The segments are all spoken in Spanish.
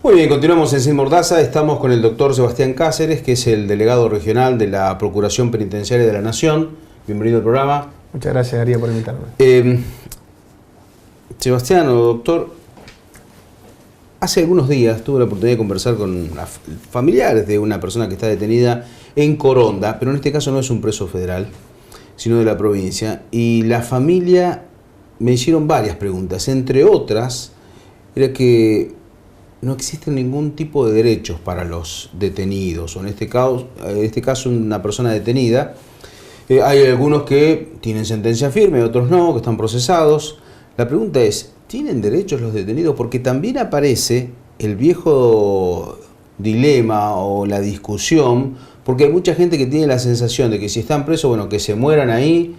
Muy bien, continuamos en Sin Mordaza. Estamos con el doctor Sebastián Cáceres, que es el delegado regional de la Procuración Penitenciaria de la Nación. Bienvenido al programa. Muchas gracias, Darío, por invitarme. Sebastián, doctor, hace algunos días tuve la oportunidad de conversar con familiares de una persona que está detenida en Coronda, pero en este caso no es un preso federal, sino de la provincia, y la familia me hicieron varias preguntas, entre otras, era que no existen ningún tipo de derechos para los detenidos, o en este caso una persona detenida. Hay algunos que tienen sentencia firme, otros no, que están procesados. La pregunta es, ¿tienen derechos los detenidos? Porque también aparece el viejo dilema o la discusión, porque hay mucha gente que tiene la sensación de que si están presos, bueno, que se mueran ahí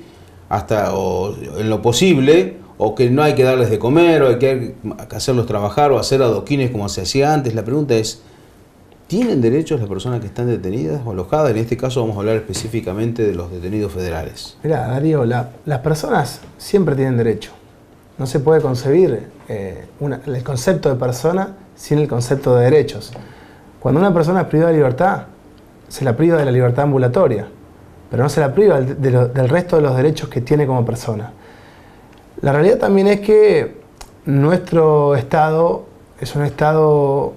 hasta o en lo posible, o que no hay que darles de comer, o hay que hacerlos trabajar, o hacer adoquines como se hacía antes. La pregunta es, ¿tienen derechos las personas que están detenidas o alojadas? En este caso vamos a hablar específicamente de los detenidos federales. Mirá, Darío, las personas siempre tienen derecho. No se puede concebir el concepto de persona sin el concepto de derechos. Cuando una persona es privada de libertad, se la priva de la libertad ambulatoria, pero no se la priva del resto de los derechos que tiene como persona. La realidad también es que nuestro Estado es un Estado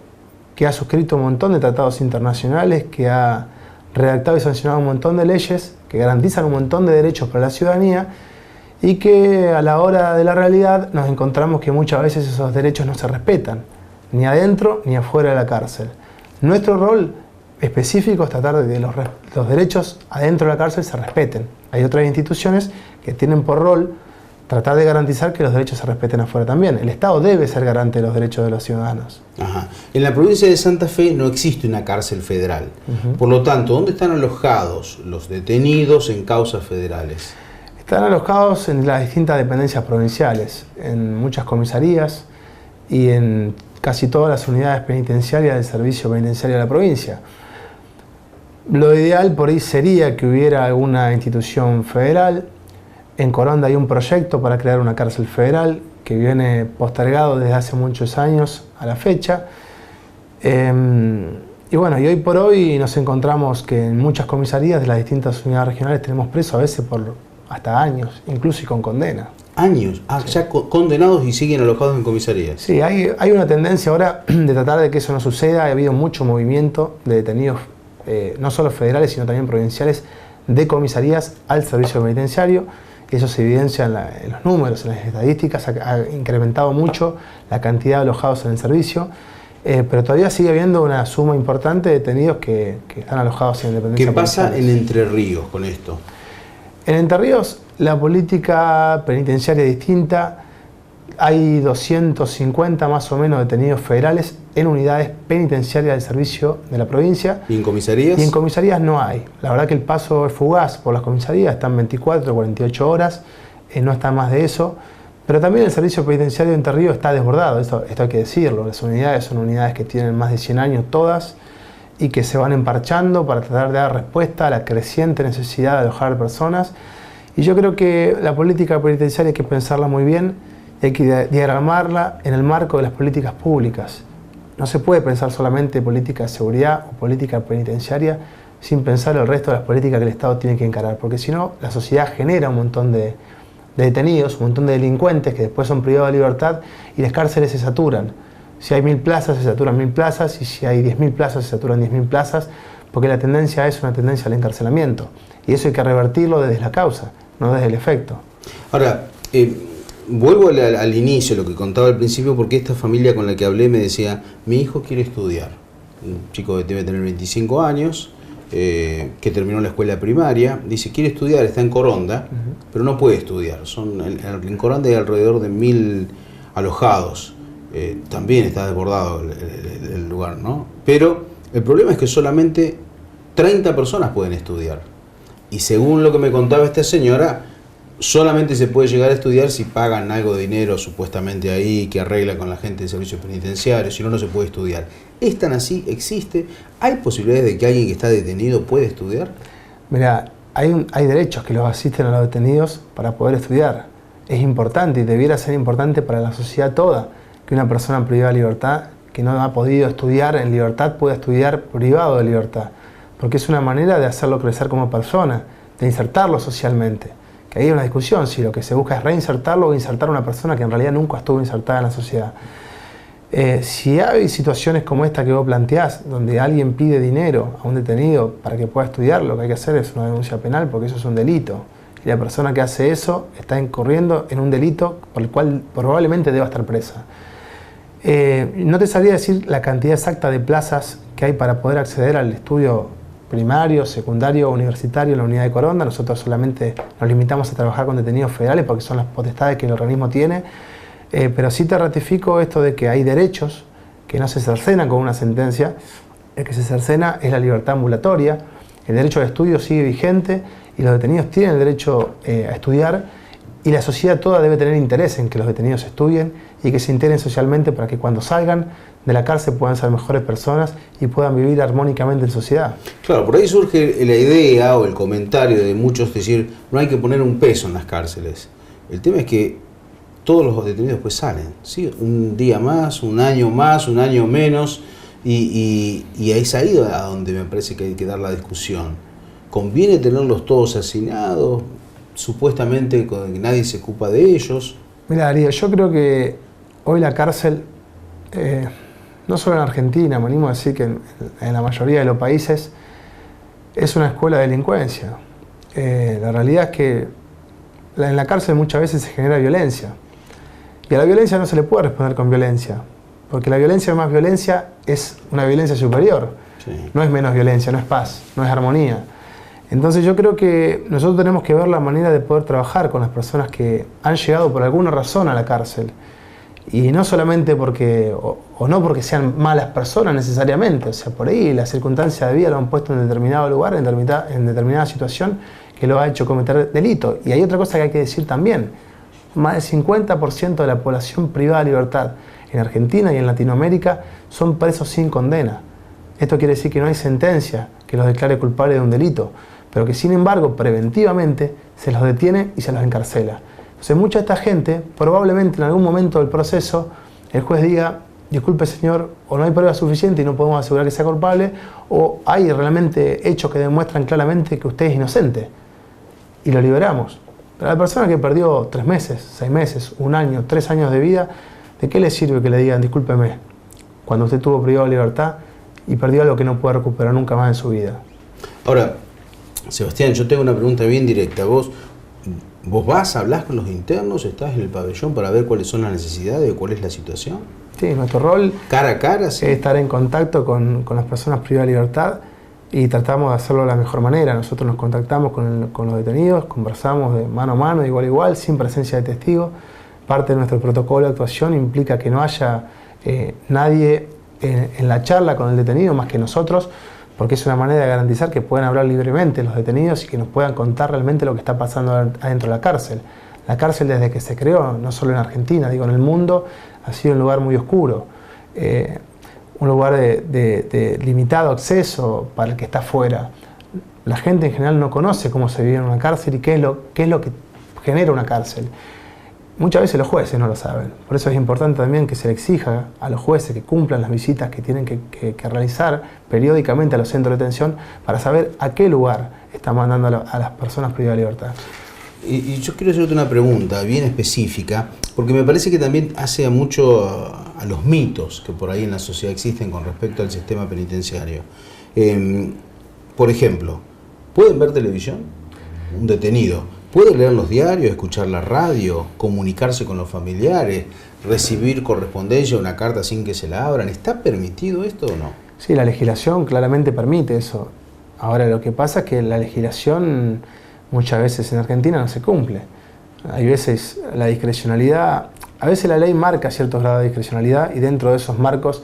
que ha suscrito un montón de tratados internacionales, que ha redactado y sancionado un montón de leyes que garantizan un montón de derechos para la ciudadanía, y que a la hora de la realidad nos encontramos que muchas veces esos derechos no se respetan, ni adentro ni afuera de la cárcel. Nuestro rol específico es tratar de que los derechos adentro de la cárcel se respeten. Hay otras instituciones que tienen por rol tratar de garantizar que los derechos se respeten afuera también. El Estado debe ser garante de los derechos de los ciudadanos. Ajá. En la provincia de Santa Fe no existe una cárcel federal. Por lo tanto, ¿dónde están alojados los detenidos en causas federales? Están alojados en las distintas dependencias provinciales, en muchas comisarías y en casi todas las unidades penitenciarias del Servicio Penitenciario de la provincia. Lo ideal por ahí sería que hubiera alguna institución federal. En Coronda hay un proyecto para crear una cárcel federal que viene postergado desde hace muchos años a la fecha. Y bueno, y hoy por hoy nos encontramos que en muchas comisarías de las distintas unidades regionales tenemos presos a veces por hasta años, incluso y con condena. ¿Años? Ah, sí. Ya condenados y siguen alojados en comisarías. Sí, hay una tendencia ahora de tratar de que eso no suceda. Ha habido mucho movimiento de detenidos, no solo federales, sino también provinciales, de comisarías al servicio penitenciario. Eso se evidencia en los números, en las estadísticas. Ha incrementado mucho la cantidad de alojados en el servicio, pero todavía sigue habiendo una suma importante de detenidos que están alojados en dependencia. ¿Qué pasa en Entre Ríos con esto? En Entre Ríos la política penitenciaria es distinta. Hay 250 más o menos detenidos federales en unidades penitenciarias del servicio de la provincia. ¿Y en comisarías? Y en comisarías no hay. La verdad que el paso es fugaz por las comisarías, están 24 o 48 horas, no está más de eso. Pero también el servicio penitenciario de Entre Ríos está desbordado, esto hay que decirlo. Las unidades son unidades que tienen más de 100 años todas y que se van emparchando para tratar de dar respuesta a la creciente necesidad de alojar personas. Y yo creo que la política penitenciaria hay que pensarla muy bien, hay que diagramarla en el marco de las políticas públicas. No se puede pensar solamente política de seguridad o política penitenciaria sin pensar el resto de las políticas que el Estado tiene que encarar, porque si no, la sociedad genera un montón de detenidos, un montón de delincuentes que después son privados de libertad y las cárceles se saturan. Si hay 1000 plazas, se saturan 1000 plazas, y si hay 10.000 plazas, se saturan 10.000 plazas, porque la tendencia es una tendencia al encarcelamiento. Y eso hay que revertirlo desde la causa, no desde el efecto. Ahora, vuelvo al inicio, lo que contaba al principio, porque esta familia con la que hablé me decía, mi hijo quiere estudiar. Un chico que debe tener 25 años, que terminó la escuela primaria, dice, quiere estudiar, está en Coronda, pero no puede estudiar. En Coronda hay alrededor de 1000 alojados. También está desbordado el lugar, ¿no? Pero el problema es que solamente 30 personas pueden estudiar. Y según lo que me contaba esta señora, solamente se puede llegar a estudiar si pagan algo de dinero supuestamente ahí, que arregla con la gente de servicios penitenciarios, si no, no se puede estudiar. ¿Es tan así? ¿Existe? ¿Hay posibilidades de que alguien que está detenido pueda estudiar? Mira, hay derechos que los asisten a los detenidos para poder estudiar. Es importante y debiera ser importante para la sociedad toda que una persona privada de libertad que no ha podido estudiar en libertad pueda estudiar privado de libertad, porque es una manera de hacerlo crecer como persona, de insertarlo socialmente. Que ahí hay una discusión, si lo que se busca es reinsertarlo o insertar a una persona que en realidad nunca estuvo insertada en la sociedad. Si hay situaciones como esta que vos planteás, donde alguien pide dinero a un detenido para que pueda estudiar, lo que hay que hacer es una denuncia penal, porque eso es un delito. Y la persona que hace eso está incurriendo en un delito por el cual probablemente deba estar presa. No te sabría decir la cantidad exacta de plazas que hay para poder acceder al estudio primario, secundario o universitario en la unidad de Coronda. Nosotros solamente nos limitamos a trabajar con detenidos federales porque son las potestades que el organismo tiene. Pero sí te ratifico esto de que hay derechos que no se cercenan con una sentencia. El que se cercena es la libertad ambulatoria. El derecho al estudio sigue vigente y los detenidos tienen el derecho a estudiar, y la sociedad toda debe tener interés en que los detenidos estudien y que se integren socialmente para que cuando salgan de la cárcel puedan ser mejores personas y puedan vivir armónicamente en sociedad. Claro, por ahí surge la idea o el comentario de muchos decir, no hay que poner un peso en las cárceles. El tema es que todos los detenidos pues salen, ¿sí? Un día más, un año menos, y es ahí a donde me parece que hay que dar la discusión. ¿Conviene tenerlos todos hacinados? Supuestamente que nadie se ocupa de ellos. Mira, Darío, yo creo que hoy la cárcel, no solo en Argentina, me animo a decir que en la mayoría de los países, es una escuela de delincuencia. La realidad es que en la cárcel muchas veces se genera violencia. Y a la violencia no se le puede responder con violencia, porque la violencia más violencia es una violencia superior. Sí. No es menos violencia, no es paz, no es armonía. Entonces yo creo que nosotros tenemos que ver la manera de poder trabajar con las personas que han llegado por alguna razón a la cárcel. Y no solamente porque, o no porque sean malas personas necesariamente, o sea, por ahí las circunstancias de vida lo han puesto en determinado lugar, en determinada situación, que lo ha hecho cometer delito. Y hay otra cosa que hay que decir también: más del 50% de la población privada de libertad en Argentina y en Latinoamérica son presos sin condena. Esto quiere decir que no hay sentencia que los declare culpables de un delito, pero que sin embargo preventivamente se los detiene y se los encarcela. Entonces mucha de esta gente, probablemente en algún momento del proceso, el juez diga, disculpe señor, o no hay prueba suficiente y no podemos asegurar que sea culpable, o hay realmente hechos que demuestran claramente que usted es inocente, y lo liberamos. Pero a la persona que perdió 3 meses, 6 meses, 1 año, 3 años de vida, ¿de qué le sirve que le digan, discúlpeme, cuando usted estuvo privado de libertad y perdió algo que no puede recuperar nunca más en su vida? Ahora, Sebastián, yo tengo una pregunta bien directa. ¿Vos vas, hablás con los internos, estás en el pabellón para ver cuáles son las necesidades, cuál es la situación? Sí, nuestro rol cara a cara, sí, es estar en contacto con las personas privadas de libertad y tratamos de hacerlo de la mejor manera. Nosotros nos contactamos con los detenidos, conversamos de mano a mano, igual a igual, sin presencia de testigos. Parte de nuestro protocolo de actuación implica que no haya nadie en la charla con el detenido más que nosotros, porque es una manera de garantizar que puedan hablar libremente los detenidos y que nos puedan contar realmente lo que está pasando adentro de la cárcel. La cárcel, desde que se creó, no solo en Argentina, digo, en el mundo, ha sido un lugar muy oscuro, un lugar de limitado acceso para el que está afuera. La gente en general no conoce cómo se vive en una cárcel y qué es lo que genera una cárcel. Muchas veces los jueces no lo saben. Por eso es importante también que se le exija a los jueces que cumplan las visitas que tienen que realizar periódicamente a los centros de detención para saber a qué lugar están mandando a las personas privadas de libertad. Y yo quiero hacerte una pregunta bien específica, porque me parece que también hace mucho a los mitos que por ahí en la sociedad existen con respecto al sistema penitenciario. Por ejemplo, ¿pueden ver televisión? Un detenido ¿puede leer los diarios, escuchar la radio, comunicarse con los familiares, recibir correspondencia o una carta sin que se la abran? ¿Está permitido esto o no? Sí, la legislación claramente permite eso. Ahora, lo que pasa es que la legislación muchas veces en Argentina no se cumple. Hay veces la discrecionalidad, a veces la ley marca ciertos grados de discrecionalidad y dentro de esos marcos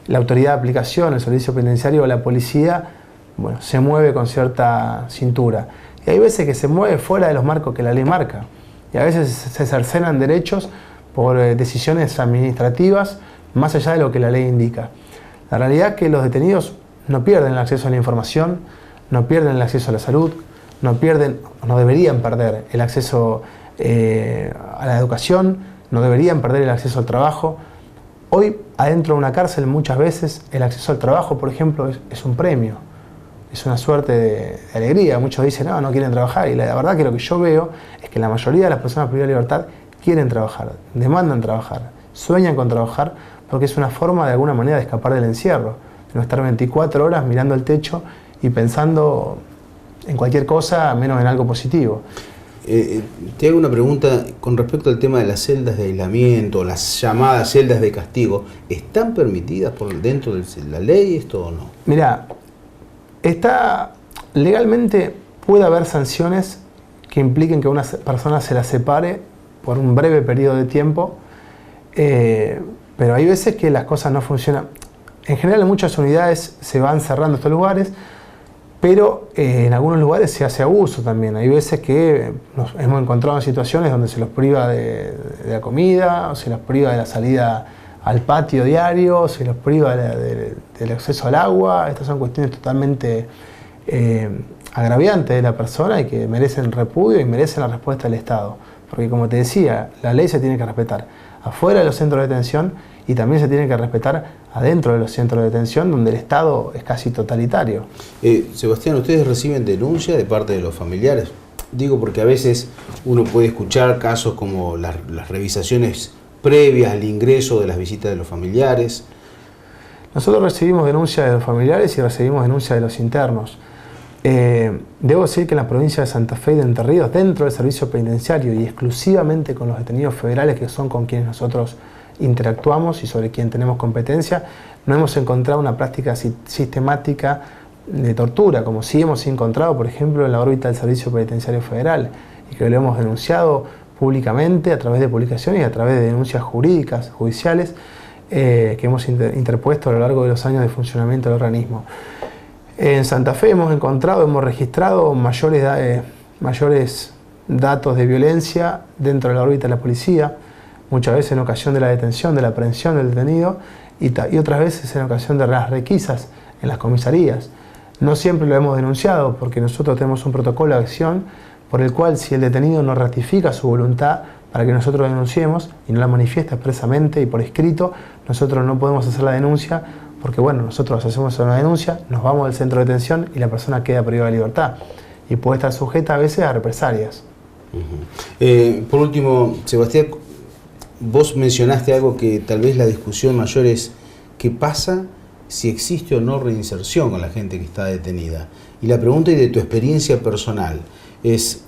la autoridad de aplicación, el servicio penitenciario o la policía, bueno, se mueve con cierta cintura. Y hay veces que se mueve fuera de los marcos que la ley marca. Y a veces se cercenan derechos por decisiones administrativas más allá de lo que la ley indica. La realidad es que los detenidos no pierden el acceso a la información, no pierden el acceso a la salud, no deberían perder el acceso a la educación, no deberían perder el acceso al trabajo. Hoy, adentro de una cárcel, muchas veces el acceso al trabajo, por ejemplo, es un premio. Es una suerte de alegría. Muchos dicen, no, no quieren trabajar. Y la verdad que lo que yo veo es que la mayoría de las personas privadas de libertad quieren trabajar, demandan trabajar, sueñan con trabajar, porque es una forma de alguna manera de escapar del encierro, de no estar 24 horas mirando el techo y pensando en cualquier cosa menos en algo positivo. Te hago una pregunta con respecto al tema de las celdas de aislamiento, las llamadas celdas de castigo. ¿Están permitidas por dentro de la ley esto o no? Mirá, legalmente puede haber sanciones que impliquen que una persona se la separe por un breve periodo de tiempo, pero hay veces que las cosas no funcionan. En general en muchas unidades se van cerrando estos lugares, pero en algunos lugares se hace abuso también. Hay veces que nos hemos encontrado en situaciones donde se los priva de la comida, o se los priva de la salida al patio diario, se los priva del acceso al agua. Estas son cuestiones totalmente agraviantes de la persona y que merecen repudio y merecen la respuesta del Estado. Porque como te decía, la ley se tiene que respetar afuera de los centros de detención y también se tiene que respetar adentro de los centros de detención, donde el Estado es casi totalitario. Sebastián, ¿ustedes reciben denuncia de parte de los familiares? Digo porque a veces uno puede escuchar casos como las revisaciones previas al ingreso de las visitas de los familiares. Nosotros recibimos denuncias de los familiares y recibimos denuncias de los internos. Debo decir que en la provincia de Santa Fe y de Entre Ríos, dentro del servicio penitenciario y exclusivamente con los detenidos federales, que son con quienes nosotros interactuamos y sobre quien tenemos competencia, no hemos encontrado una práctica sistemática de tortura, como sí hemos encontrado, por ejemplo, en la órbita del Servicio Penitenciario Federal, y que lo hemos denunciado públicamente a través de publicaciones y a través de denuncias jurídicas, judiciales, que hemos interpuesto a lo largo de los años de funcionamiento del organismo. En Santa Fe hemos registrado mayores datos de violencia dentro de la órbita de la policía, muchas veces en ocasión de la detención, de la aprehensión del detenido y otras veces en ocasión de las requisas en las comisarías. No siempre lo hemos denunciado porque nosotros tenemos un protocolo de acción por el cual si el detenido no ratifica su voluntad para que nosotros denunciemos y no la manifiesta expresamente y por escrito, nosotros no podemos hacer la denuncia porque bueno, nosotros hacemos una denuncia, nos vamos del centro de detención y la persona queda privada de libertad y puede estar sujeta a veces a represalias. Por último, Sebastián, vos mencionaste algo que tal vez la discusión mayor es ¿qué pasa si existe o no reinserción con la gente que está detenida? Y la pregunta, y de tu experiencia personal, es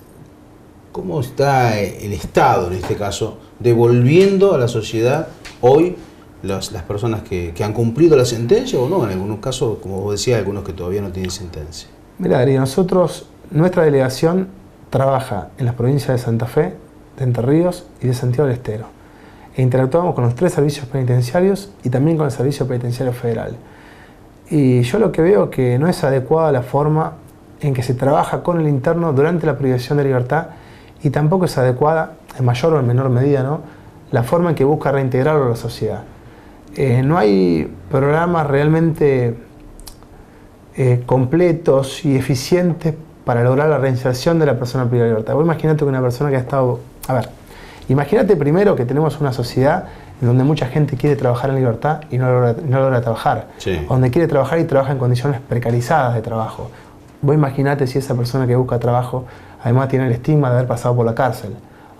¿cómo está el Estado, en este caso, devolviendo a la sociedad hoy las personas que han cumplido la sentencia o no? En algunos casos, como vos decías, algunos que todavía no tienen sentencia. Mira, Ari, nuestra delegación trabaja en las provincias de Santa Fe, de Entre Ríos y de Santiago del Estero. E interactuamos con los 3 servicios penitenciarios y también con el Servicio Penitenciario Federal. Y yo lo que veo que no es adecuada la forma en que se trabaja con el interno durante la privación de libertad y tampoco es adecuada, en mayor o en menor medida, ¿no?, la forma en que busca reintegrarlo a la sociedad. No hay programas realmente completos y eficientes para lograr la reinserción de la persona privada de libertad. Vos imaginate que una persona que ha estado... Imagínate primero que tenemos una sociedad en donde mucha gente quiere trabajar en libertad y no logra trabajar. Sí. Donde quiere trabajar y trabaja en condiciones precarizadas de trabajo. Vos imaginate si esa persona que busca trabajo además tiene el estigma de haber pasado por la cárcel,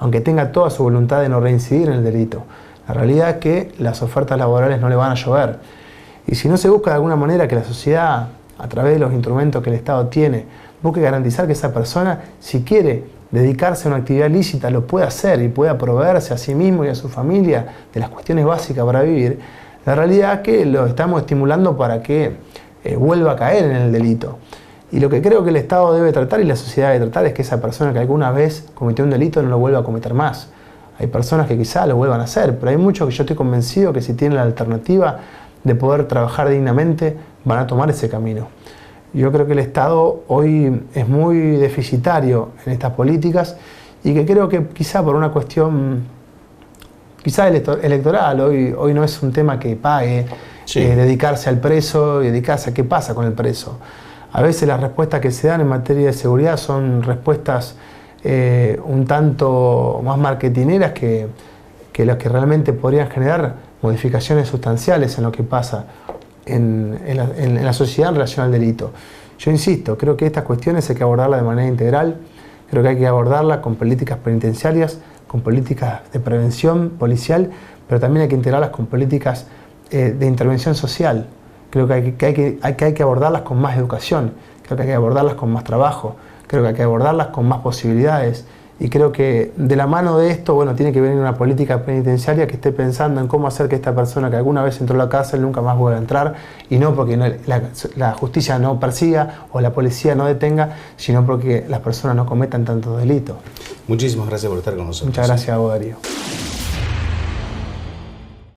aunque tenga toda su voluntad de no reincidir en el delito. La realidad es que las ofertas laborales no le van a llover. Y si no se busca de alguna manera que la sociedad, a través de los instrumentos que el Estado tiene, busque garantizar que esa persona, si quiere dedicarse a una actividad lícita, lo pueda hacer y pueda proveerse a sí mismo y a su familia de las cuestiones básicas para vivir, la realidad es que lo estamos estimulando para que vuelva a caer en el delito. Y lo que creo que el Estado debe tratar y la sociedad debe tratar es que esa persona que alguna vez cometió un delito no lo vuelva a cometer más. Hay personas que quizá lo vuelvan a hacer, pero hay muchos que yo estoy convencido que si tienen la alternativa de poder trabajar dignamente, van a tomar ese camino. Yo creo que el Estado hoy es muy deficitario en estas políticas y que creo que quizá por una cuestión quizá electoral, hoy no es un tema que pague, sí, dedicarse al preso y dedicarse a qué pasa con el preso. A veces las respuestas que se dan en materia de seguridad son respuestas un tanto más marketineras que las que realmente podrían generar modificaciones sustanciales en lo que pasa en la sociedad en relación al delito. Yo insisto, creo que estas cuestiones hay que abordarlas de manera integral, creo que hay que abordarlas con políticas penitenciarias, con políticas de prevención policial, pero también hay que integrarlas con políticas de intervención social. Creo que hay que abordarlas con más educación, creo que hay que abordarlas con más trabajo, creo que hay que abordarlas con más posibilidades. Y creo que de la mano de esto, bueno, tiene que venir una política penitenciaria que esté pensando en cómo hacer que esta persona que alguna vez entró a la cárcel nunca más vuelva a entrar, y no porque la justicia no persiga o la policía no detenga, sino porque las personas no cometan tantos delitos. Muchísimas gracias por estar con nosotros. Muchas gracias a vos, Darío.